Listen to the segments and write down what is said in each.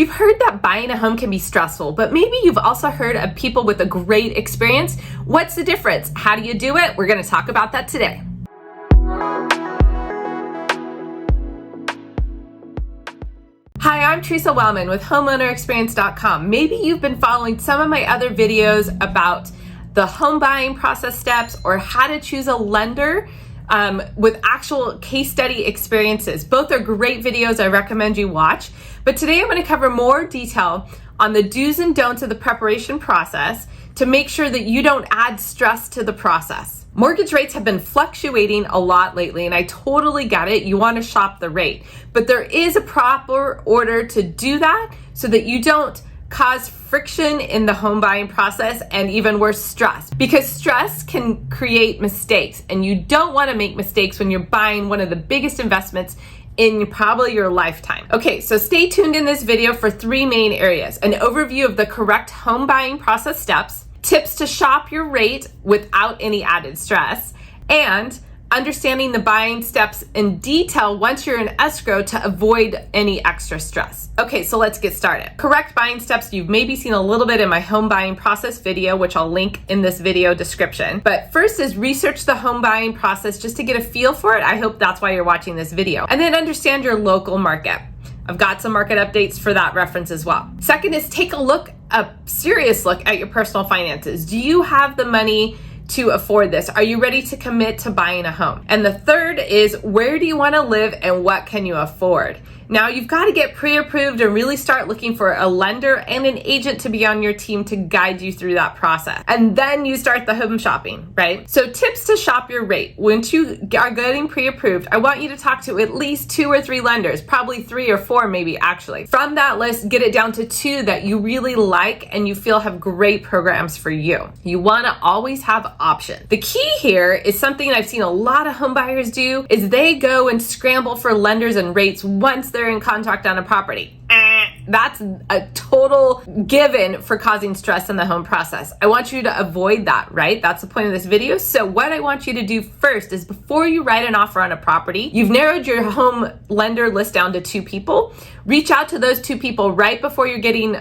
You've heard that buying a home can be stressful, but maybe you've also heard of people with a great experience. What's the difference? How do you do it? We're going to talk about that today. Hi, I'm Teresa Wellman with homeownerexperience.com. Maybe you've been following some of my other videos about the home buying process steps or how to choose a lender with actual case study experiences. Both are great videos I recommend you watch. But today I'm going to cover more detail on the do's and don'ts of the preparation process to make sure that you don't add stress to the process. Mortgage rates have been fluctuating a lot lately, and I totally get it. You want to shop the rate, but there is a proper order to do that so that you don't cause friction in the home buying process and even worse, stress. Because stress can create mistakes, and you don't want to make mistakes when you're buying one of the biggest investments in probably your lifetime. Okay, so stay tuned in this video for three main areas: an overview of the correct home buying process steps, tips to shop your rate without any added stress, and understanding the buying steps in detail once you're in escrow to avoid any extra stress. Okay, so let's get started. Correct buying steps you've maybe seen a little bit in my home buying process video, which I'll link in this video description. But first is research the home buying process just to get a feel for it. I hope that's why you're watching this video. And then understand your local market. I've got some market updates for that reference as well. Second is take a serious look at your personal finances. Do you have the money to afford this? Are you ready to commit to buying a home? And the third is, where do you want to live and what can you afford? Now you've got to get pre-approved and really start looking for a lender and an agent to be on your team to guide you through that process. And then you start the home shopping, right? So tips to shop your rate. Once you are getting pre-approved, I want you to talk to at least 2 or 3 lenders, probably 3 or 4 maybe actually. From that list, get it down to 2 that you really like and you feel have great programs for you. You want to always have options. The key here is something I've seen a lot of home buyers do is they go and scramble for lenders and rates once they're in contract on a property. That's a total given for causing stress in the home process. I want you to avoid that, right? That's the point of this video. So what I want you to do first is before you write an offer on a property, you've narrowed your home lender list down to 2 people. Reach out to those 2 people right before you're getting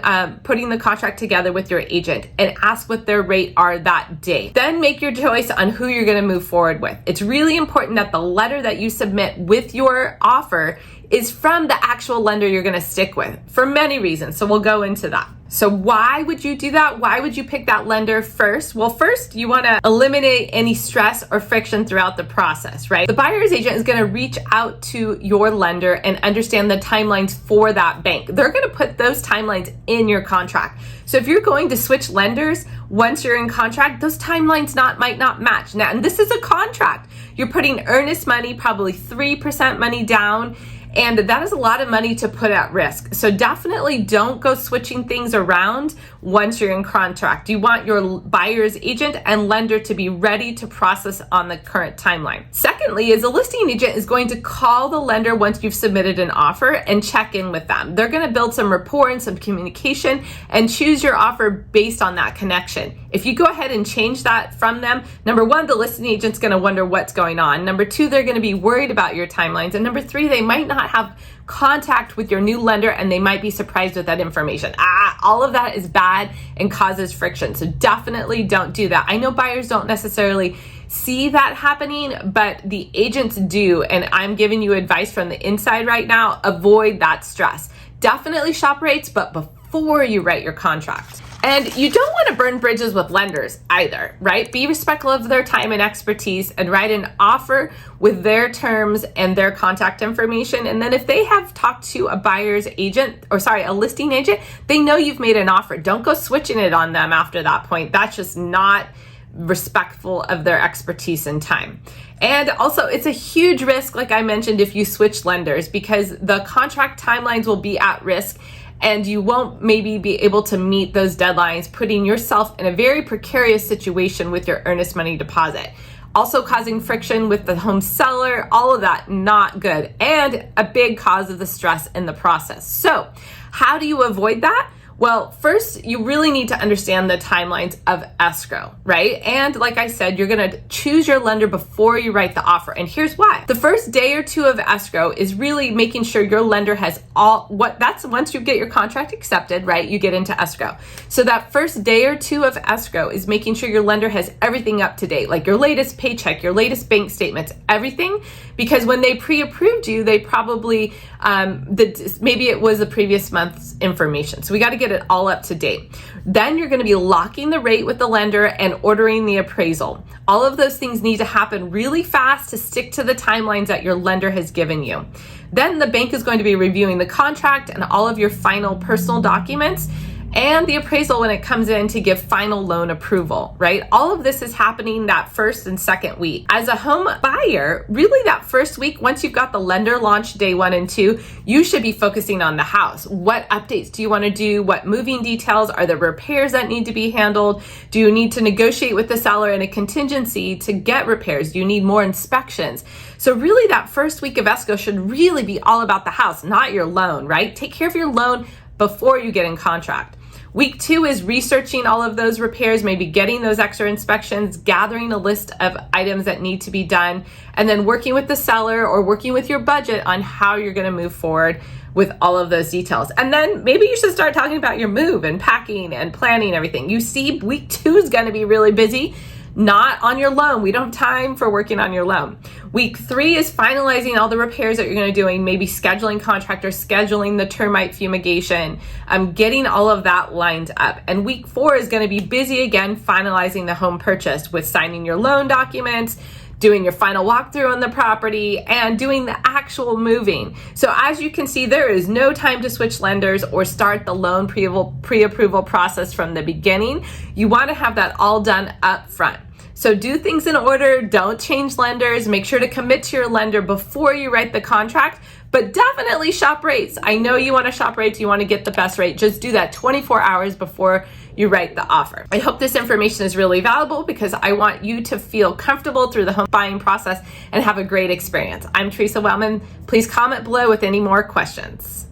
putting the contract together with your agent and ask what their rate are that day. Then make your choice on who you're going to move forward with. It's really important that the letter that you submit with your offer is from the actual lender you're going to stick with for many reasons. So we'll go into that. So why would you do that? Why would you pick that lender first? Well, first, you want to eliminate any stress or friction throughout the process, right? The buyer's agent is going to reach out to your lender and understand the timelines for that bank. They're going to put those timelines in your contract. So if you're going to switch lenders once you're in contract, those timelines might not match. Now, and this is a contract. You're putting earnest money, probably 3% money down, and that is a lot of money to put at risk. So definitely don't go switching things around once you're in contract. You want your buyer's agent and lender to be ready to process on the current timeline. Secondly, is a listing agent is going to call the lender once you've submitted an offer and check in with them. They're going to build some rapport and some communication and choose your offer based on that connection. If you go ahead and change that from them, number 1, the listing agent's going to wonder what's going on. Number 2, they're going to be worried about your timelines. And number 3, they might not have contact with your new lender and they might be surprised with that information. All of that is bad and causes friction. So definitely don't do that. I know buyers don't necessarily see that happening, but the agents do. And I'm giving you advice from the inside right now. Avoid that stress. Definitely shop rates, but before you write your contract. And you don't want to burn bridges with lenders either, right? Be respectful of their time and expertise and write an offer with their terms and their contact information. And then if they have talked to a buyer's agent, a listing agent, they know you've made an offer. Don't go switching it on them after that point. That's just not respectful of their expertise and time. And also, it's a huge risk, like I mentioned, if you switch lenders, because the contract timelines will be at risk and you won't maybe be able to meet those deadlines, putting yourself in a very precarious situation with your earnest money deposit. Also causing friction with the home seller, all of that, not good, and a big cause of the stress in the process. So how do you avoid that? Well, first, you really need to understand the timelines of escrow, right? And like I said, you're going to choose your lender before you write the offer. And here's why. The first day or two of escrow is really making sure your lender has that's once you get your contract accepted, right? You get into escrow. So that first day or two of escrow is making sure your lender has everything up to date, like your latest paycheck, your latest bank statements, everything. Because when they pre-approved you, they probably, maybe it was the previous month's information. So we got to get it all up to date. Then you're going to be locking the rate with the lender and ordering the appraisal. All of those things need to happen really fast to stick to the timelines that your lender has given you. Then the bank is going to be reviewing the contract and all of your final personal documents and the appraisal when it comes in to give final loan approval, right? All of this is happening that first and second week. As a home buyer, really that first week, once you've got the lender launch day 1 and 2, you should be focusing on the house. What updates do you want to do? What moving details? Are there repairs that need to be handled? Do you need to negotiate with the seller in a contingency to get repairs? Do you need more inspections? So really that first week of escrow should really be all about the house, not your loan, right? Take care of your loan before you get in contract. Week 2 is researching all of those repairs, maybe getting those extra inspections, gathering a list of items that need to be done, and then working with the seller or working with your budget on how you're going to move forward with all of those details. And then maybe you should start talking about your move and packing and planning everything. You see, week 2 is going to be really busy. Not on your loan. We don't have time for working on your loan. Week 3 is finalizing all the repairs that you're going to be doing, maybe scheduling contractors, scheduling the termite fumigation, getting all of that lined up. And week 4 is going to be busy again, finalizing the home purchase with signing your loan documents, doing your final walkthrough on the property, and doing the actual moving. So as you can see, there is no time to switch lenders or start the loan pre-approval process from the beginning. You want to have that all done up front. So do things in order, don't change lenders, make sure to commit to your lender before you write the contract, but definitely shop rates. I know you want to shop rates, you want to get the best rate. Just do that 24 hours before you write the offer. I hope this information is really valuable because I want you to feel comfortable through the home buying process and have a great experience. I'm Teresa Wellman. Please comment below with any more questions.